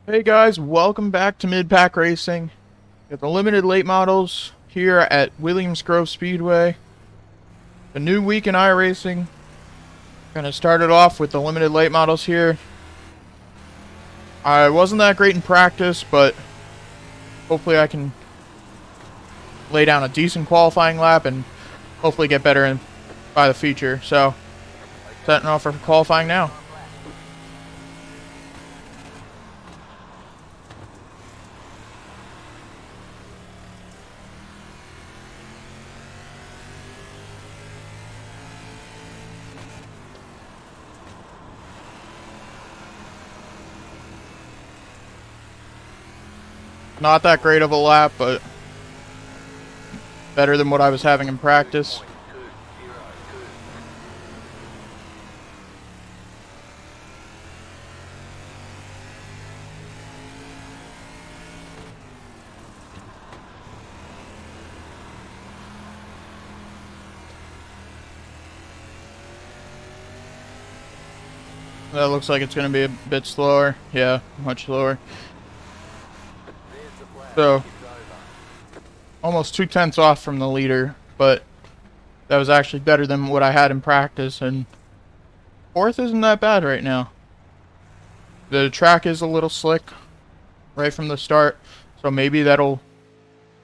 Hey guys, welcome back to Mid-Pack Racing. Got the limited late models here at Williams Grove Speedway. A new week in iRacing. Gonna start it off with the limited late models here. I wasn't that great in practice, but hopefully I can lay down a decent qualifying lap and hopefully get better by the feature. So, setting off for qualifying now. Not that great of a lap, but better than what I was having in practice. That looks like it's going to be a bit slower. Yeah, much slower. So, almost 2/10 off from the leader, but that was actually better than what I had in practice, and fourth isn't that bad right now. The track is a little slick right from the start, so maybe that'll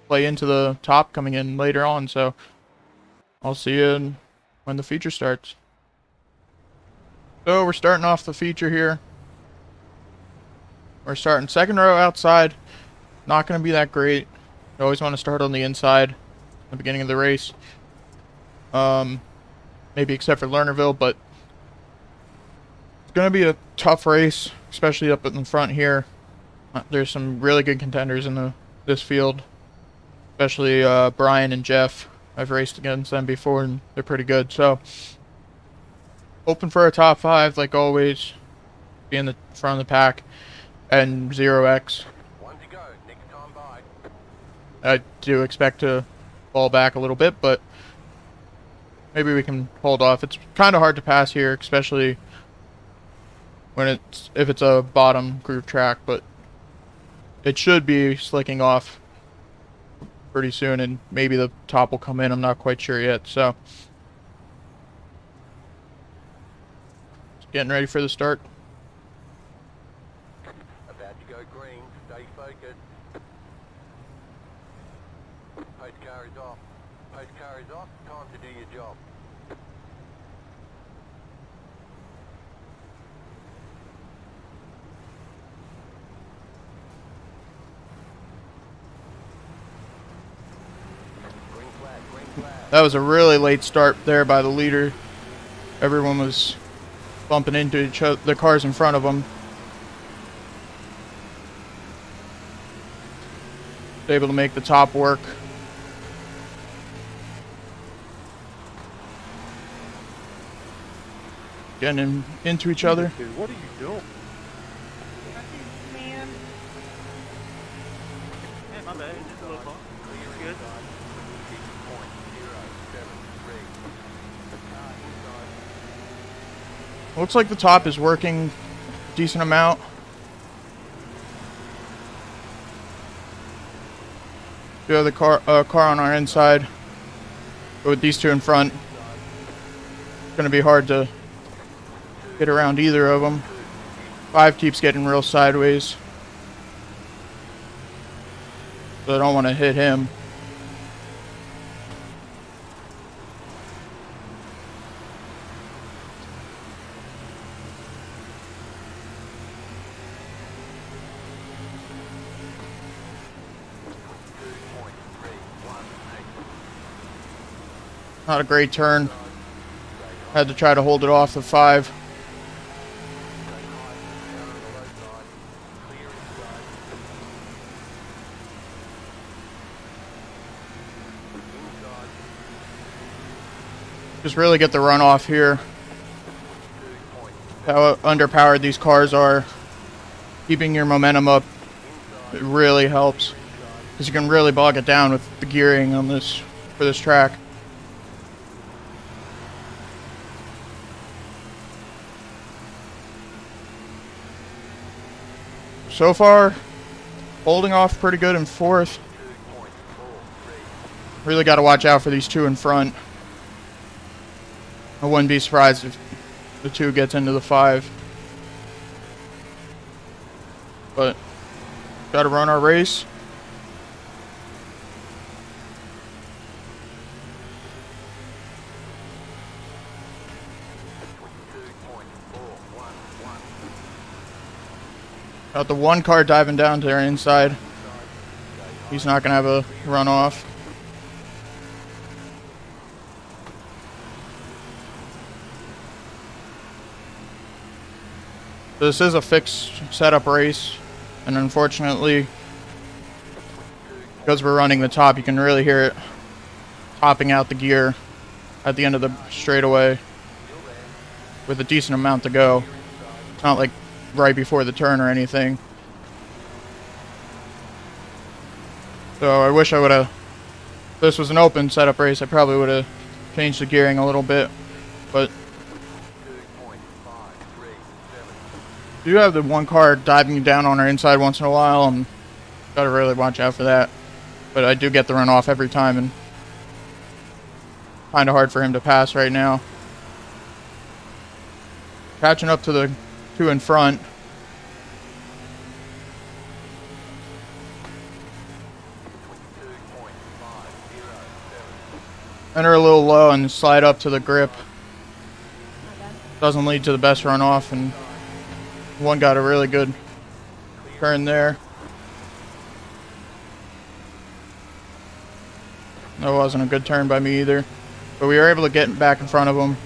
play into the top coming in later on, so I'll see you when the feature starts. So we're starting off the feature here. We're starting second row outside. Not going to be that great. You always want to start on the inside at the beginning of the race. Maybe except for Lernerville, but it's going to be a tough race, especially up in the front here. There's some really good contenders in this field, especially Brian and Jeff. I've raced against them before, and they're pretty good. So, hoping for a top 5, like always. Be in the front of the pack, and 0x. I do expect to fall back a little bit, but maybe we can hold off. It's kind of hard to pass here, especially when if it's a bottom groove track, but it should be slicking off pretty soon, and maybe the top will come in. I'm not quite sure yet, so just getting ready for the start. About to go green, stay focused. Post car is off. Post car is off, time to do your job. Green flag, green flag. That was a really late start there by the leader. Everyone was bumping into each other, the cars in front of them. Able to make the top work. Getting into each other. Dude, what are you doing? Man. Hey, my bad. Just a little bump. You're good. Looks like the top is working a decent amount. The other car on our inside. But with these two in front, it's going to be hard to get around either of them. 5 keeps getting real sideways, so I don't want to hit him. Not a great turn. Had to try to hold it off the 5. Just really get the runoff here. How underpowered these cars are. Keeping your momentum up, it really helps, because you can really bog it down with the gearing on for this track. so far, holding off pretty good in fourth. Really got to watch out for these two in front. I wouldn't be surprised if the 2 gets into the 5. But got to run our race. Got the 1 car diving down to their inside. He's not going to have a runoff. This is a fixed setup race, and unfortunately, because we're running the top, you can really hear it topping out the gear at the end of the straightaway with a decent amount to go. It's not like right before the turn or anything. So I wish I would have, if this was an open setup race, I probably would have changed the gearing a little bit, but do have the 1 car diving down on our inside once in a while, and gotta really watch out for that. But I do get the runoff every time, and kind of hard for him to pass right now. Catching up to the 2 in front. Enter a little low and slide up to the grip. Doesn't lead to the best runoff, and 1 got a really good turn there. That wasn't a good turn by me either, but we were able to get back in front of him.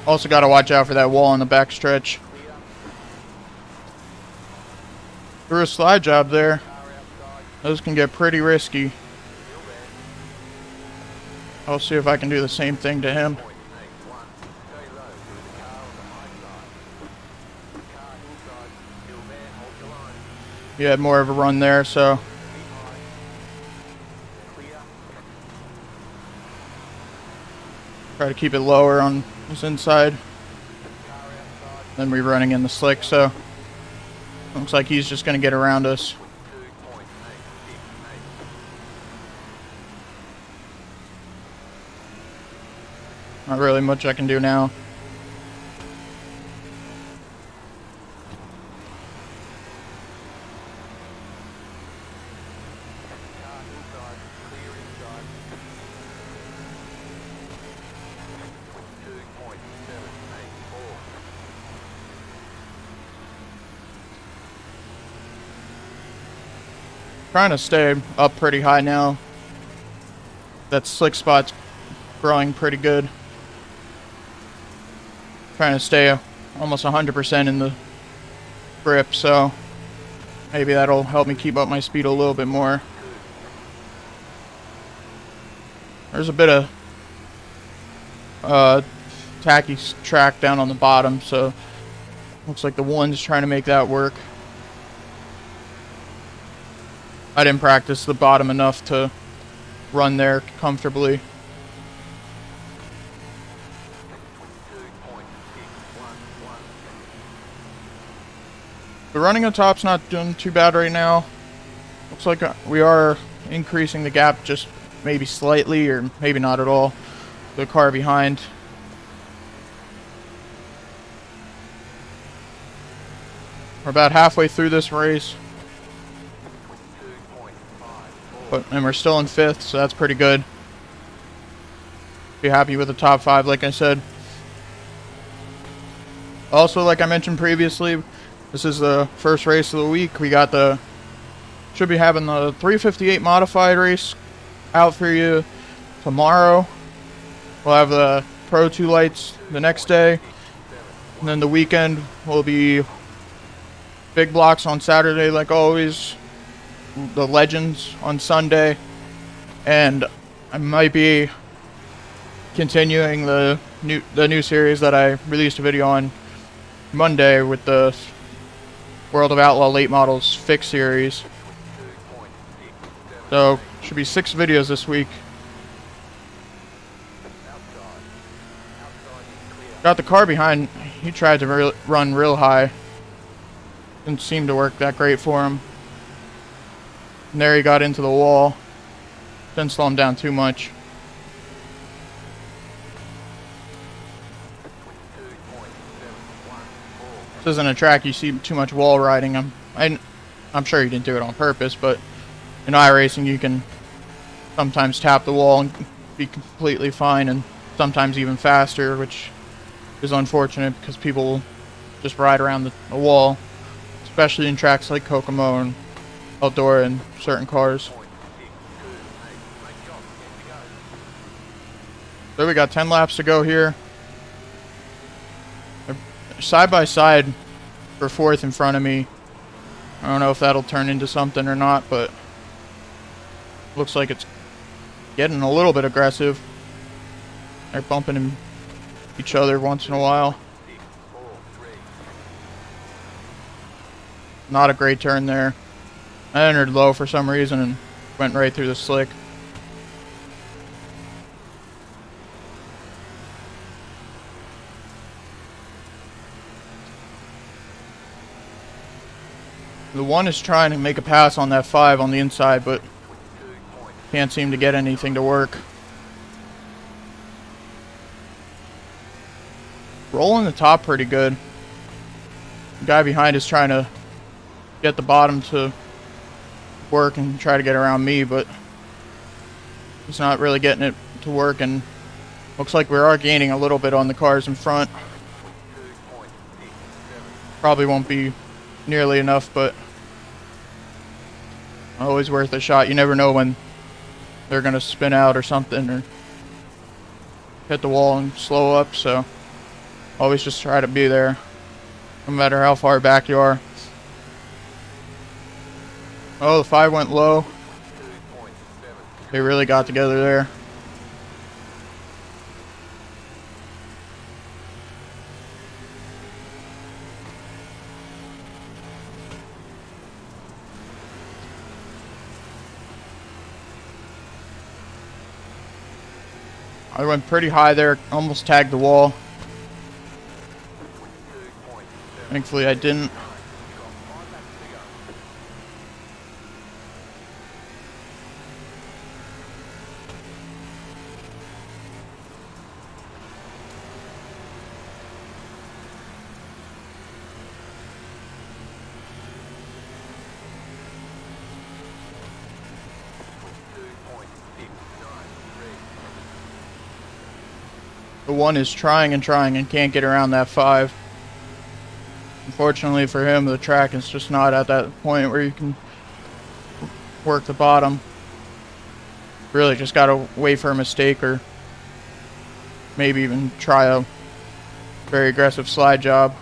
Also got to watch out for that wall in the back stretch. Threw a slide job there. Those can get pretty risky. I'll see if I can do the same thing to him. He had more of a run there, so try to keep it lower on his inside. Then we're running in the slick, so looks like he's just going to get around us. Not really much I can do now. Trying to stay up pretty high now. That slick spot's growing pretty good. Trying to stay almost 100% in the grip, so maybe that'll help me keep up my speed a little bit more. There's a bit of tacky track down on the bottom, so looks like the 1's trying to make that work. I didn't practice the bottom enough to run there comfortably. The running on top's not doing too bad right now. Looks like we are increasing the gap just maybe slightly, or maybe not at all. The car behind. We're about halfway through this race. And we're still in 5th, so that's pretty good. Be happy with the top 5, like I said. Also, like I mentioned previously, this is the first race of the week. We got should be having the 358 modified race out for you tomorrow. We'll have the Pro 2 lights the next day. And then the weekend will be big blocks on Saturday, like always. The Legends on Sunday, and I might be continuing the new series that I released a video on Monday with the World of Outlaw Late Models Fix series. So, should be 6 videos this week. Got the car behind. He tried to run real high. Didn't seem to work that great for him. And there he got into the wall. Didn't slow him down too much. This isn't a track you see too much wall riding. I'm sure he didn't do it on purpose, but in iRacing you can sometimes tap the wall and be completely fine, and sometimes even faster, which is unfortunate because people will just ride around the wall, especially in tracks like Kokomo and Eldora and certain cars. So we got 10 laps to go here. They're side by side for 4th in front of me. I don't know if that'll turn into something or not, but looks like it's getting a little bit aggressive. They're bumping each other once in a while. Not a great turn there. I entered low for some reason and went right through the slick. The 1 is trying to make a pass on that 5 on the inside, but can't seem to get anything to work. Rolling the top pretty good. The guy behind is trying to get the bottom to work and try to get around me, but he's not really getting it to work, and looks like we are gaining a little bit on the cars in front. Probably won't be nearly enough, but always worth a shot. You never know when they're gonna spin out or something or hit the wall and slow up, so always just try to be there no matter how far back you are. Oh, the 5 went low. They really got together there. I went pretty high there, almost tagged the wall. Thankfully I didn't. The 1 is trying and trying and can't get around that 5. Unfortunately for him, the track is just not at that point where you can work the bottom. Really just gotta wait for a mistake, or maybe even try a very aggressive slide job,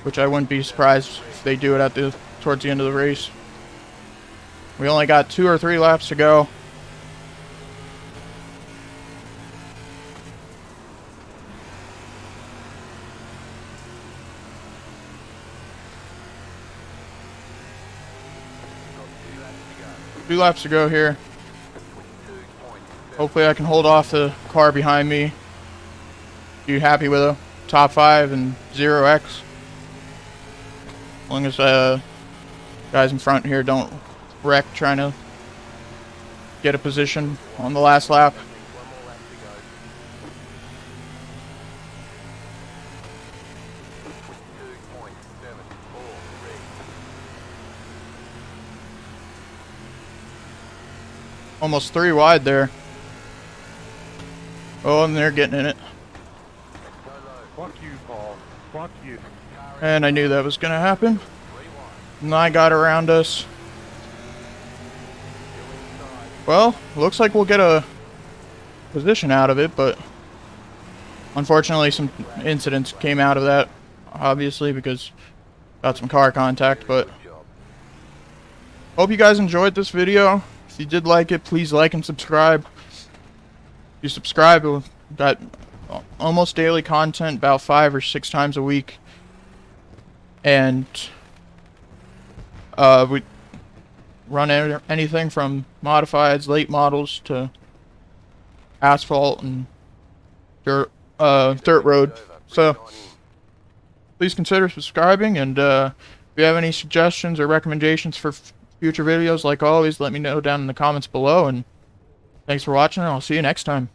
which I wouldn't be surprised if they do it towards the end of the race. We only got 2 or 3 laps to go. Two laps to go here. Hopefully I can hold off the car behind me. You happy with a top 5 and 0x? As long as guys in front here don't wreck trying to get a position on the last lap. Almost 3 wide there. Oh, and they're getting in it. Fuck you, Paul. Fuck you. And I knew that was gonna happen. And I got around us. Well, looks like we'll get a position out of it, but unfortunately some incidents came out of that, obviously, because got some car contact, but hope you guys enjoyed this video. If you did like it, please like and subscribe. If you subscribe, we've got almost daily content, about 5 or 6 times a week. And we run anything from modifieds, late models to asphalt and dirt road. So please consider subscribing, and if you have any suggestions or recommendations for future videos, like always, let me know down in the comments below. And thanks for watching, and I'll see you next time.